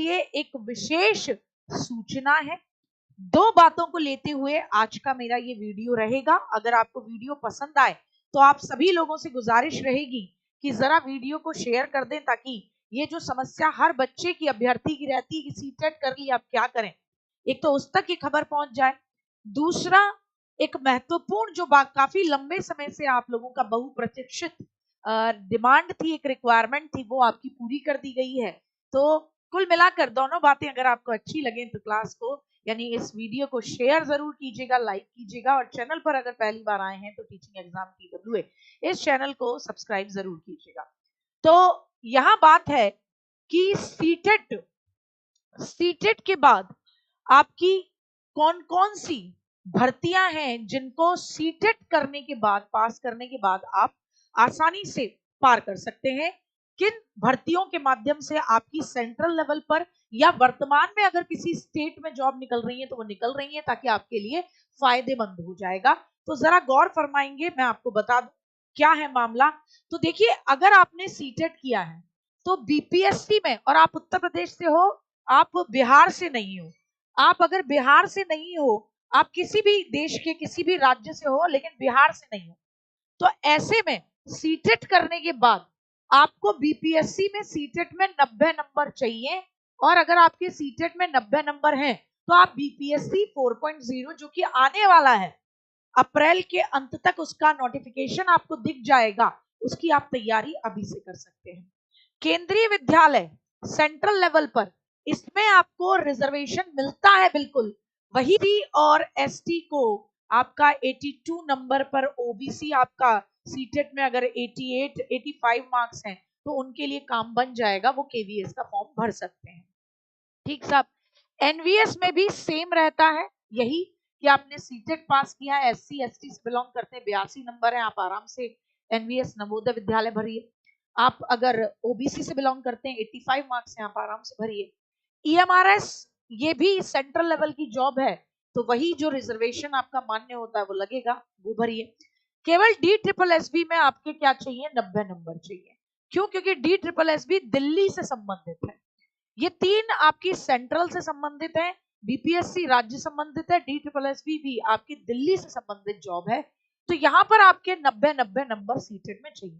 लिए एक विशेष सूचना है। दो बातों को लेते हुए आज का मेरा ये वीडियो रहेगा। अगर आपको वीडियो पसंद आए तो आप सभी लोगों से गुजारिश रहेगी कि जरा वीडियो को शेयर कर दें, ताकि ये जो समस्या हर बच्चे की, अभ्यर्थी की रहती है कि सीटेट कर ली, अब क्या करें, एक तो उस तक ये खबर पहुंच जाए। दूसरा, एक महत्वपूर्ण जो बात काफी लंबे समय से आप लोगों का बहुप्रतीक्षित डिमांड थी, एक रिक्वायरमेंट थी, वो आपकी पूरी कर दी गई है। तो कुल मिलाकर दोनों बातें अगर आपको अच्छी लगे तो क्लास को यानी इस वीडियो को शेयर जरूर कीजिएगा, लाइक कीजिएगा, और चैनल पर अगर पहली बार आए हैं तो टीचिंग एग्जाम TWA इस चैनल को सब्सक्राइब जरूर कीजिएगा। तो यहाँ बात है कि सीटेट के बाद आपकी कौन कौन सी भर्तियां हैं जिनको सीटेट करने के बाद, पास करने के बाद आप आसानी से पार कर सकते हैं। किन भर्तियों के माध्यम से आपकी सेंट्रल लेवल पर या वर्तमान में अगर किसी स्टेट में जॉब निकल रही है तो वो निकल रही है, ताकि आपके लिए फायदेमंद हो जाएगा। तो जरा गौर फरमाएंगे, मैं आपको बता दूं क्या है मामला। तो देखिए, अगर आपने सीटेट किया है तो बीपीएससी में, और आप उत्तर प्रदेश से हो, आप बिहार से नहीं हो, आप अगर बिहार से नहीं हो, आप किसी भी देश के किसी भी राज्य से हो लेकिन बिहार से नहीं हो, तो ऐसे में सीटेट करने के बाद आपको बीपीएससी में सीटेट में 90 नंबर चाहिए। और अगर आपके सीटेट में 90 नंबर हैं तो आप बीपीएससी 4.0 जो कि आने वाला है, अप्रैल के अंत तक उसका नोटिफिकेशन आपको दिख जाएगा, उसकी आप तैयारी अभी से कर सकते हैं। केंद्रीय विद्यालय सेंट्रल लेवल पर, इसमें आपको रिजर्वेशन मिलता है बिल्कुल, वही टी और एसटी को आपका 82 नंबर पर, ओबीसी आपका सीटेट में अगर 88 85 मार्क्स हैं तो उनके लिए काम बन जाएगा, वो केवीएस का फॉर्म भर सकते हैं। ठीक साहब, एनवीएस में भी सेम रहता है यही कि आपने सीटेट पास किया है, एससी एसटी से बिलोंग करते हैं, 82 नंबर है, आप आराम से एनवीएस नवोदय विद्यालय भरिए। आप अगर ओबीसी से बिलोंग करते हैं, 85 मार्क्स हैं, आप आराम से भरिए। ईएमआरएस ये भी सेंट्रल लेवल की जॉब है, तो वही जो रिजर्वेशन आपका मान्य होता है वो लगेगा, वो भरिए। केवल DSSB में आपके क्या चाहिए, 90 नंबर चाहिए। क्यों? क्योंकि DSSB दिल्ली से संबंधित है। ये तीन आपकी सेंट्रल से संबंधित है, बीपीएससी राज्य संबंधित है, DSSB भी आपकी दिल्ली से संबंधित जॉब है। तो यहाँ पर आपके 90 नंबर सीटेट में चाहिए।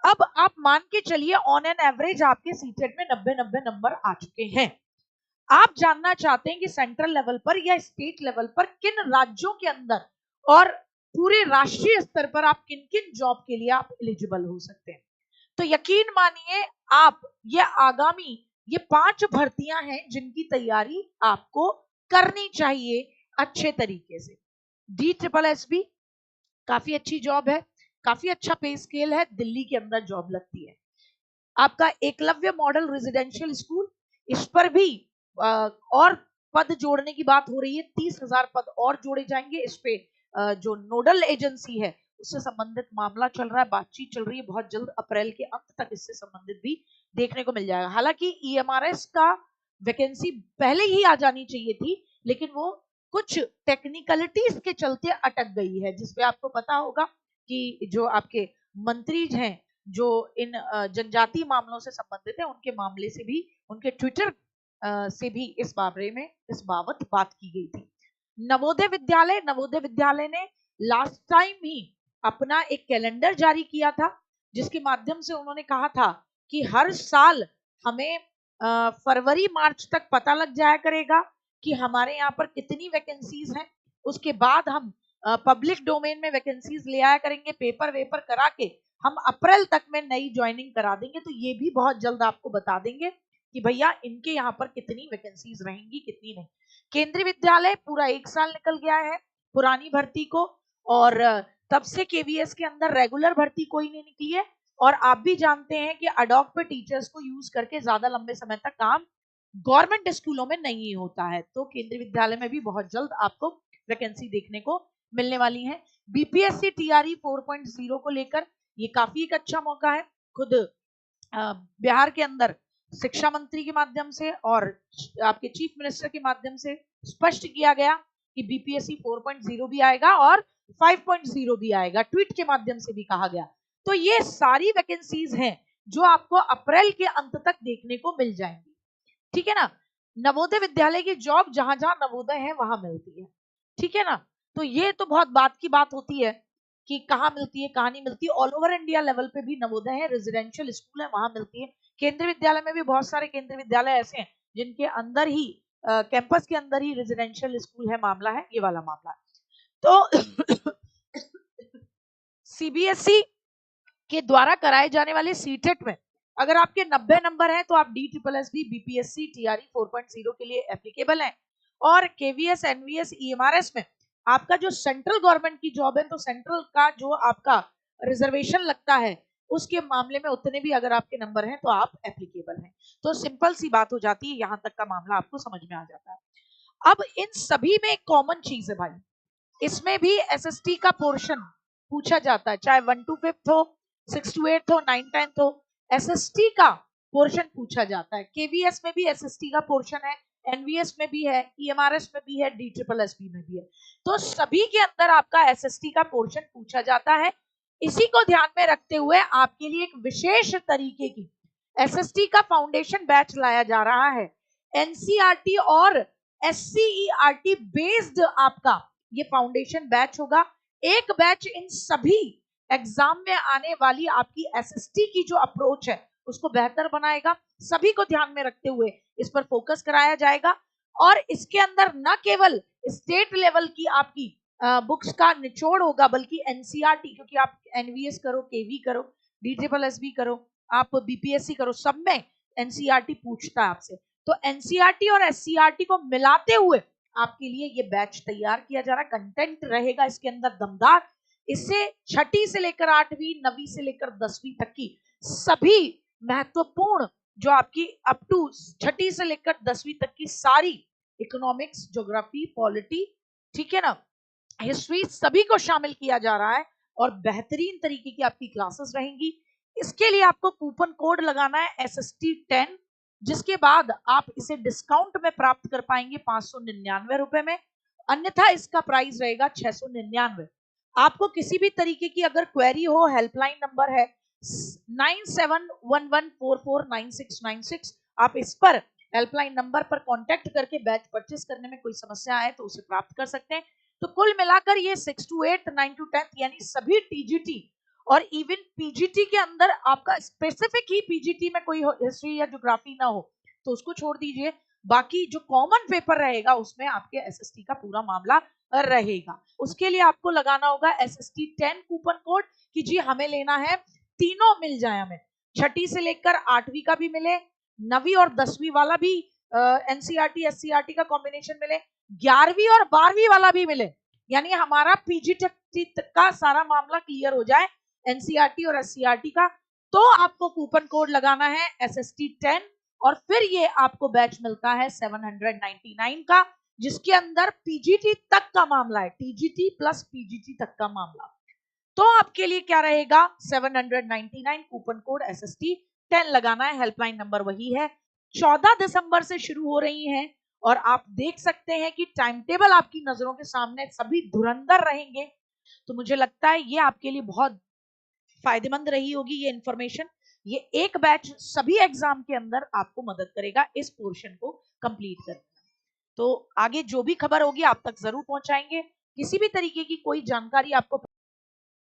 अब आप मान के चलिए ऑन एन एवरेज आपके सीटेट में 90 नंबर आ चुके हैं। आप जानना चाहते हैं कि सेंट्रल लेवल पर या स्टेट लेवल पर किन राज्यों के अंदर और पूरे राष्ट्रीय स्तर पर आप किन किन जॉब के लिए आप एलिजिबल हो सकते हैं। तो यकीन मानिए, आप ये आगामी ये 5 भर्तियां हैं जिनकी तैयारी आपको करनी चाहिए अच्छे तरीके से। DSSB काफी अच्छी जॉब है, काफी अच्छा पे स्केल है, दिल्ली के अंदर जॉब लगती है। आपका एकलव्य मॉडल रेजिडेंशियल स्कूल, इस पर भी और पद जोड़ने की बात हो रही है, 30,000 पद और जोड़े जाएंगे। इस पे जो नोडल एजेंसी है उससे संबंधित मामला चल रहा है, बातचीत चल रही है, बहुत जल्द अप्रैल के अंत तक इससे संबंधित भी देखने को मिल जाएगा। हालांकि ईएमआरएस का वैकेंसी पहले ही आ जानी चाहिए थी, लेकिन वो कुछ टेक्निकलिटीज के चलते अटक गई है, जिसपे आपको पता होगा कि जो आपके मंत्री हैं जो इन जनजातीय मामलों से संबंधित है, उनके मामले से भी, उनके ट्विटर से भी इस बारे में इस बाबत बात की गई थी। नवोदय विद्यालय ने लास्ट टाइम ही अपना एक कैलेंडर जारी किया था, जिसके माध्यम से उन्होंने कहा था कि हर साल हमें फरवरी मार्च तक पता लग जाया करेगा कि हमारे यहाँ पर कितनी वैकेंसीज हैं, उसके बाद हम पब्लिक डोमेन में वैकेंसीज ले आया करेंगे, पेपर वेपर करा के हम अप्रैल तक में नई ज्वाइनिंग करा देंगे। तो ये भी बहुत जल्द आपको बता देंगे कि भैया इनके यहाँ पर कितनी वैकेंसीज रहेंगी, कितनी नहीं। केंद्रीय विद्यालय पूरा 1 साल निकल गया है पुरानी भर्ती को, और तब से केवीएस के अंदर रेगुलर भर्ती कोई नहीं निकली है। और आप भी जानते हैं कि अडॉक पे टीचर्स को यूज करके ज्यादा लंबे समय तक काम गवर्नमेंट स्कूलों में नहीं होता है। तो केंद्रीय विद्यालय में भी बहुत जल्द आपको वैकेंसी देखने को मिलने वाली है। बीपीएससी टीआरई 4.0 को लेकर ये काफी एक अच्छा मौका है। खुद बिहार के अंदर शिक्षा मंत्री के माध्यम से और आपके चीफ मिनिस्टर के माध्यम से स्पष्ट किया गया कि बीपीएससी 4.0 भी आएगा और 5.0 भी आएगा, ट्वीट के माध्यम से भी कहा गया। तो ये सारी वैकेंसीज हैं जो आपको अप्रैल के अंत तक देखने को मिल जाएंगी। ठीक है ना। नवोदय विद्यालय की जॉब जहां जहां नवोदय है वहां मिलती है, ठीक है ना। तो ये तो बहुत बात की बात होती है कि कहाँ मिलती है कहाँ नहीं मिलती। ऑल ओवर इंडिया लेवल पे भी नवोदय है, रेजिडेंशियल स्कूल है, वहां मिलती है। केंद्रीय विद्यालय में भी बहुत सारे केंद्रीय विद्यालय ऐसे हैं जिनके अंदर ही कैंपस के अंदर ही रेजिडेंशियल स्कूल है, मामला है ये वाला मामला है। तो सीबीएसई के द्वारा कराए जाने वाले सीटेट में अगर आपके 90 नंबर हैं तो आप DSSB बीपीएससी टीआरई 4.0 के लिए एप्लीकेबल हैं। और केवीएस एनवीएस ईएमआरएस में आपका जो सेंट्रल गवर्नमेंट की जॉब है तो सेंट्रल का जो आपका रिजर्वेशन लगता है उसके मामले में उतने भी अगर आपके नंबर हैं तो आप एप्लीकेबल हैं। तो सिंपल सी बात हो जाती है, यहां तक का मामला आपको समझ में आ जाता है। अब इन सभी में एक कॉमन चीज है भाई, इसमें भी एसएसटी का पोर्शन पूछा जाता है, चाहे 1 to 5th हो, 6 to 8th हो, 9 10th हो, एसएसटी का पोर्शन पूछा जाता है। केवीएस में भी एसएसटी का पोर्शन है, एनवीएस में भी है, ईएमआरएस में भी है, DSSB में भी है। तो सभी के अंदर आपका एसएसटी का पोर्शन पूछा जाता है। इसी को ध्यान में रखते हुए आपके लिए एक विशेष तरीके की एसएसटी का फाउंडेशन बैच लाया जा रहा है। एनसीईआरटी और एससीईआरटी बेस्ड आपका ये फाउंडेशन बैच होगा। एक बैच इन सभी एग्जाम में आने वाली आपकी एसएसटी की जो अप्रोच है उसको बेहतर बनाएगा। सभी को ध्यान में रखते हुए इस पर फोकस कराया जाएगा। और इसके अंदर न केवल स्टेट लेवल की आपकी बुक्स का निचोड़ होगा बल्कि एनसीईआरटी, क्योंकि आप एनवीएस करो, केवी करो, DSSB करो, आप बीपीएससी करो, सब में एनसीईआरटी पूछता है आपसे। तो एनसीईआरटी और एससीईआरटी को मिलाते हुए आपके लिए ये बैच तैयार किया जा रहा है। कंटेंट रहेगा इसके अंदर दमदार। इससे 6ठी से लेकर 8वीं, 9वीं से लेकर 10वीं तक की सभी महत्वपूर्ण जो आपकी अप टू 6ठी से लेकर 10वीं तक की सारी इकोनॉमिक्स, ज्योग्राफी, पॉलिटी, ठीक है ना, हिस्ट्री, सभी को शामिल किया जा रहा है और बेहतरीन तरीके की आपकी क्लासेस रहेंगी। इसके लिए आपको कूपन कोड लगाना है SST10, जिसके बाद आप इसे डिस्काउंट में प्राप्त कर पाएंगे 599 रुपए में, अन्यथा इसका प्राइस रहेगा 699। आपको किसी भी तरीके की अगर क्वेरी हो, हेल्पलाइन नंबर है 9711449696, आप इस पर हेल्पलाइन नंबर पर कांटेक्ट करके बैच परचेस करने में कोई समस्या आए तो उसे प्राप्त कर सकते हैं। तो कुल मिलाकर ये 6 to 8, 9 to 10 यानी सभी टीजीटी और इवन पीजीटी के अंदर आपका स्पेसिफिक ही पीजीटी में कोई हिस्ट्री या ज्योग्राफी ना हो तो उसको छोड़ दीजिए, बाकी जो कॉमन पेपर रहेगा उसमें आपके एसएसटी का पूरा मामला रहेगा। उसके लिए आपको लगाना होगा SST10 कूपन कोड कि जी हमें लेना है, तीनों मिल जाए, हमें 6ठी से लेकर 8वीं का भी मिले, 9वीं और 10वीं वाला भी एनसीईआरटी एससीईआरटी का कॉम्बिनेशन मिले, 11वीं और 12वीं वाला भी मिले, यानी हमारा पीजीटी का सारा मामला क्लियर हो जाए एनसीईआरटी और एससीईआरटी का। तो आपको कूपन कोड लगाना है SST10 और फिर ये आपको बैच मिलता है 799 का, जिसके अंदर पीजीटी तक का मामला है, टीजीटी प्लस पीजीटी तक का मामला। तो आपके लिए क्या रहेगा, 799 कूपन कोड SST10 लगाना है। हेल्पलाइन नंबर वही है। 14 दिसंबर से शुरू हो रही है और आप देख सकते हैं कि टाइम टेबल आपकी नजरों के सामने, सभी धुरंधर रहेंगे। तो मुझे लगता है ये आपके लिए बहुत फायदेमंद रही होगी ये इंफॉर्मेशन। ये एक बैच सभी एग्जाम के अंदर आपको मदद करेगा इस पोर्शन को कंप्लीट करने में। तो आगे जो भी खबर होगी आप तक जरूर पहुंचाएंगे। किसी भी तरीके की कोई जानकारी आपको